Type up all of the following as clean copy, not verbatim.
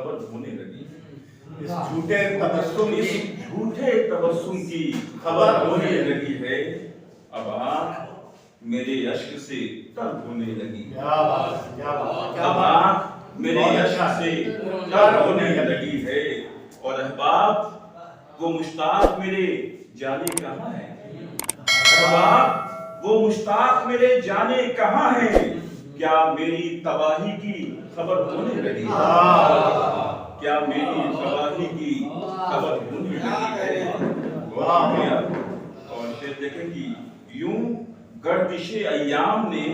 खबर होने लगी। इस झूठे तबस्सुम की खबर होने लगी है। अब आँख मेरे अश्क से तर होने लगी। क्या बात, क्या बात, क्या अब बात। आँख मेरे अश्क से तर होने लगी है। और अहबाब वो मुश्ताक मेरे जाने कहाँ है। अहबाब वो मुश्ताक मेरे जाने कहाँ है। क्या मेरी तबाही की खबर होने लगी। क्या मेरी तबाही की खबर होने लगी है। और शेर देखें कि यूं गर्दिशे अय्याम ने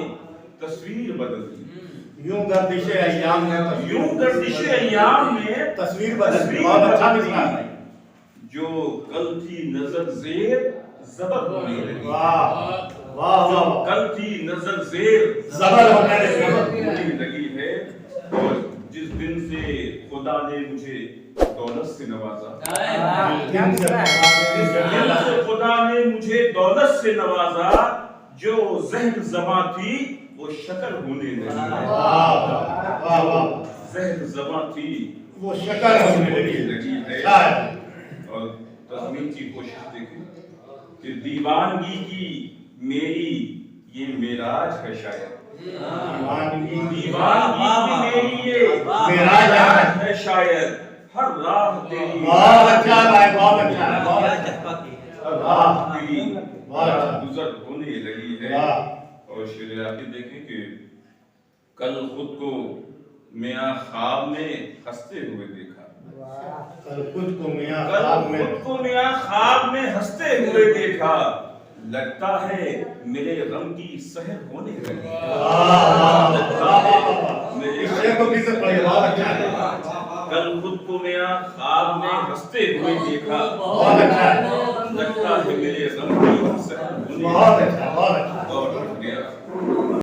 तस्वीर बदल दी। यूं गर्दिशे अय्याम ने तस्वीर बदल दी। बहुत अच्छा मिसरा है। जो कल थी नजर जेर ज़बर होने लगी। वाह वाह जो वाह। कल थी नजर जेर ज़बर होने लगी है। और जिस दिन से खुदा ने मुझे दौलत से नवाजा, जिस दिन से खुदा ने मुझे दौलत से नवाजा, जो ज़हर ज़बां थी वो शक्ल होने लगी। ज़हर ज़बां थी वो शक्ल होने लगी है। और तज़मीन की कोशिश देखें कि दीवानगी की मेरी ये मेराज है शायद। दीवानगी की मेरी ये मेराज है शायद। हर राह तेरी बहुत अच्छा भाई, बहुत अच्छा, बहुत गुजर होने लगी है। और शेर आगे देखें कि कल खुद को मियां ख्वाब में हंसते हुए देखा। कल खुद को मियां ख्वाब में हंसते हुए देखा। लगता है मेरे गम की सहर होने लगी। कल खुद को मियां ख्वाब में हंसते हुए देखा। लगता है मेरे गम की सहर होने लगी।